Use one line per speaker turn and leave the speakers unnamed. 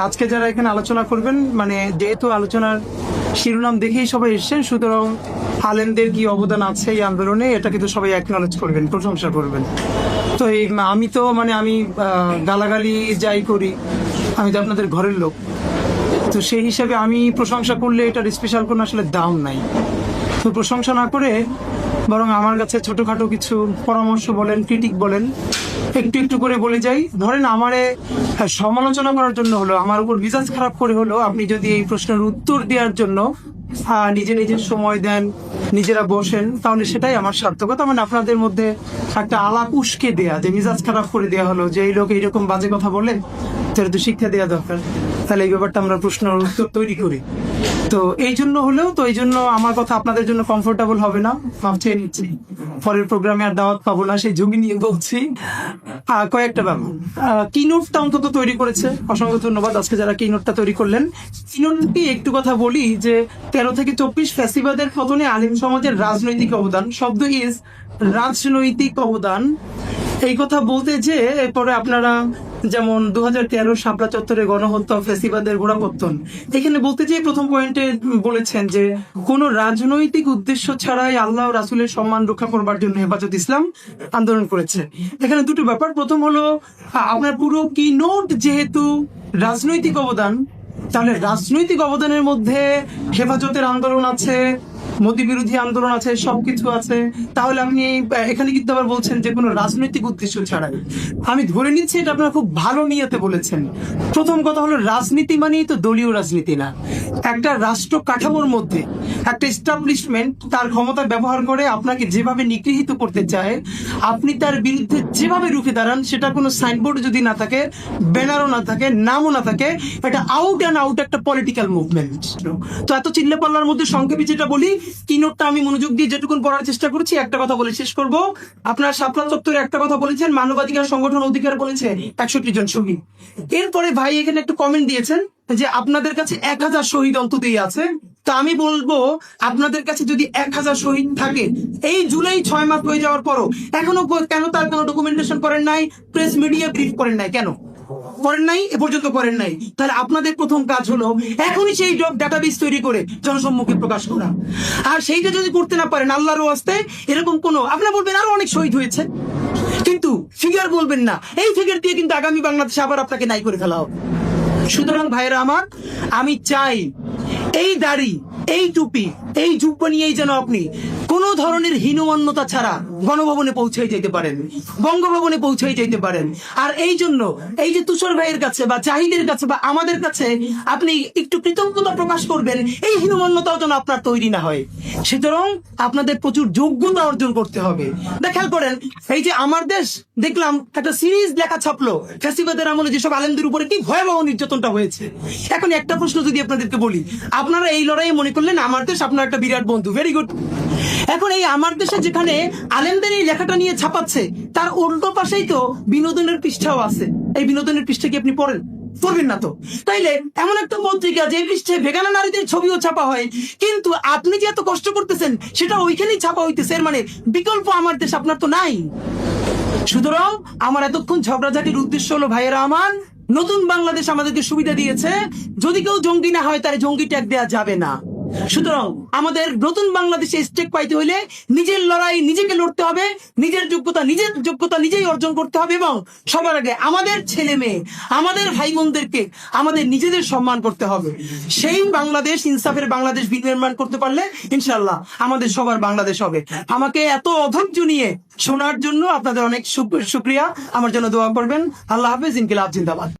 আজকে যারা এখানে আলোচনা করবেন, মানে যেহেতু আলোচনার শিরোনাম দেখেই সবাই এসছেন, সুতরাং আলেমদের কি অবদান আছে এই আন্দোলনে এটা কিন্তু সবাই অ্যাকনলেজ করবেন, প্রশংসা করবেন। তো এই আমি তো আমি গালাগালি যাই করি, আমি তো আপনাদের ঘরের লোক, তো সেই হিসাবে আমি প্রশংসা করলে এটার স্পেশাল কোনো আসলে দাম নাই। তো প্রশংসা না করে বরং আমার কাছে ছোটখাটো কিছু পরামর্শ বলেন, ক্রিটিক বলেন, একটু একটু করে বলে যাই। ধরেন আমারে সমালোচনা করার জন্য হলো, আমার উপর মেজাজ খারাপ করে হলো, আপনি যদি এই প্রশ্নের উত্তর দেওয়ার জন্য নিজের সময় দেন, নিজেরা বসেন, তাহলে সেটাই আমার সার্থকতা। মানে আপনাদের মধ্যে একটা আলাপ উস্কে দেয়া, যে মেজাজ খারাপ করে দেওয়া হলো যে এই লোক এইরকম বাজে কথা বলে, তাহলে তো শিক্ষা দেওয়া দরকার। তাহলে এই ব্যাপারটা আমরা প্রশ্নের উত্তর তৈরি করি। তো এই জন্য হলেও, তো এই জন্য আমার কথা আপনাদের জন্য কমফোর্টেবল হবে না, মাফ চেয়ে নিচ্ছি। পরের প্রোগ্রামে আর দাওয়াত পাবো না, সেই ঝুঁকি নিয়ে বলছি। কয়েকটা ব্যাপার, কিনোটটা অন্তত তৈরি করেছে, অসংখ্য ধন্যবাদ আজকে যারা কিনোটটা তৈরি করলেন। কিনোটটি একটু কথা বলি যে 13 থেকে 24 ফ্যাসিবাদের পতনে আলিম সমাজের রাজনৈতিক অবদান, শব্দ ইজ রাজনৈতিক অবদান। এই কথা বলতে যে এরপরে আপনারা যেমন 2013 শাপলা চত্বরে গণহত্যা, ফ্যাসিবাদের গোড়াপত্তন, এখানে বলতে যে প্রথম পয়েন্টে বলেছেন যে কোন রাজনৈতিক উদ্দেশ্য ছাড়াই আল্লাহ রাসূলের সম্মান রক্ষা করবার জন্য হেফাজত ইসলাম আন্দোলন করেছে। এখানে দুটো ব্যাপার, প্রথম হলো আপনার পুরো কি নোট যেহেতু রাজনৈতিক অবদান, তাহলে রাজনৈতিক অবদানের মধ্যে হেফাজতের আন্দোলন আছে, মোদী বিরোধী আন্দোলন আছে, সবকিছু আছে। তাহলে আপনি এখানে কিন্তু আবার বলছেন যে কোনো রাজনৈতিক উদ্দেশ্য ছাড়াই। আমি ধরে নিচ্ছি এটা আপনারা খুব ভালো নিয়তে বলেছেন। প্রথম কথা হলো রাজনীতি মানেই তো দলীয় রাজনীতি না। একটা রাষ্ট্র কাঠামোর মধ্যে একটা এস্টাবলিশমেন্ট তার ক্ষমতা ব্যবহার করে আপনাকে যেভাবে নিগৃহীত করতে চায়, আপনি তার বিরুদ্ধে যেভাবে রুখে দাঁড়ান, সেটা কোনো সাইনবোর্ড যদি না থাকে, ব্যানারও না থাকে, নামও না থাকে, এটা আউট অ্যান্ড আউট একটা পলিটিক্যাল মুভমেন্ট। তো এত চিল্লা পাল্লার মধ্যে সংক্ষেপে যেটা বলি, কিনোটটা আমি মনোযোগ দিয়ে যেটুকুন পড়ার চেষ্টা করেছি, একটা কথা বলে শেষ করব। আপনার শাপলা চত্বরে একটা কথা বলেছেন, মানবাধিকার সংগঠন অধিকার বলেছে 61 জন শহীদ। এরপরে ভাই এখানে একটা কমেন্ট দিয়েছেন যে আপনাদের কাছে 1000 শহীদ অন্ততই আছে। তা আমি বলবো, আপনাদের কাছে যদি 1000 শহীদ থাকে, এই জুলাই 6 মাস হয়ে যাওয়ার পরও এখনো কেন তার কোনো ডকুমেন্টেশন করেন নাই, প্রেস মিডিয়া ব্রিফ করেন নাই, কেন করেন নাই? এ পর্যন্ত করেন নাই। তাহলে আপনাদের প্রথম কাজ হলো এখনই সেই ডাটাবেস তৈরি করে জনসম্মুখে প্রকাশ করা। আর সেইটা যদি করতে না পারেন, আল্লাহর ওয়াস্তে এরকম কোনো, আপনারা বলবেন আরো অনেক শহীদ হয়েছে, কিন্তু ফিগার বলবেন না। এই ফিগার দিয়ে কিন্তু আগামী বাংলাদেশে আবার আপনাকে নাই করে ফেলা হবে। সুতরাং ভাইরা আমার, আমি চাই এই দাড়ি, এই টুপি, এই জুব্বা নিয়েই যেন আপনি কোনো ধরনের হীনমন্যতা ছাড়া গণভবনে পৌঁছে যেতে পারেন, বঙ্গভবনে পৌঁছে যেতে পারেন। আর এই জন্য এই যে তুষার ভাইয়ের কাছে বা জাহিদের কাছে বা আমাদের কাছে আপনি একটু কৃতজ্ঞতা প্রকাশ করবেন, এই হীনমন্যতাও যেন আপনার তৈরি না হয়। সুতরাং আপনাদের প্রচুর যোগ্যতা অর্জন করতে হবে। খেয়াল করেন, এই যে আমার দেশ, দেখলাম একটা সিরিজ লেখা ছাপলো ফ্যাসিবাদের আমলে যেসব আলেমদের উপরে কি ভয়াবহ নির্যাতনটা হয়েছে। এখন একটা প্রশ্ন যদি আপনাদেরকে বলি, আপনারা এই লড়াইয়ে মনে করলেন আমার দেশ আপনার একটা বিরাট বন্ধু, ভেরি গুড। এখন এই আমার দেশে যেখানে আলেমদের এই লেখাটা নিয়ে ছাপাচ্ছে, তার উল্টো পাশেই তো বিনোদনের পৃষ্ঠাও আছে। এই বিনোদনের পৃষ্ঠা কি আপনি পড়বেন না তো? তাইলে এমন একটা পত্রিকা যে পৃষ্ঠে ভেগানা নারীদের ছবিও ছাপা হয়, কিন্তু আপনি যে এত কষ্ট করতেছেন সেটা ওইখানেই ছাপা হইতেছে, এর মানে বিকল্প আমার দেশ আপনার তো নাই। সুতরাং আমার এতক্ষণ ঝগড়াঝাটির উদ্দেশ্য হলো, ভাইয়েরা আমার, নতুন বাংলাদেশ আমাদেরকে সুবিধা দিয়েছে, যদি কেউ জঙ্গি না হয় তার জঙ্গি ট্যাগ দেওয়া যাবে না। সুতরাং আমাদের নতুন বাংলাদেশে স্টেক পাইতে হইলে নিজের লড়াই নিজেকে লড়তে হবে, নিজের যোগ্যতা নিজেই অর্জন করতে হবে, এবং সবার আগে আমাদের ছেলে মেয়ে, আমাদের ভাই বোনদেরকে আমাদের নিজেদের সম্মান করতে হবে। সেই বাংলাদেশ, ইনসাফের বাংলাদেশ বিনির্মাণ করতে পারলে ইনশাআল্লাহ আমাদের সবার বাংলাদেশ হবে। আমাকে এত অধৈর্য নিয়ে শোনার জন্য আপনাদের অনেক শুকরিয়া। আমার জন্য দোয়া করবেন। আল্লাহ হাফেজ। ইনকিলাব জিন্দাবাদ।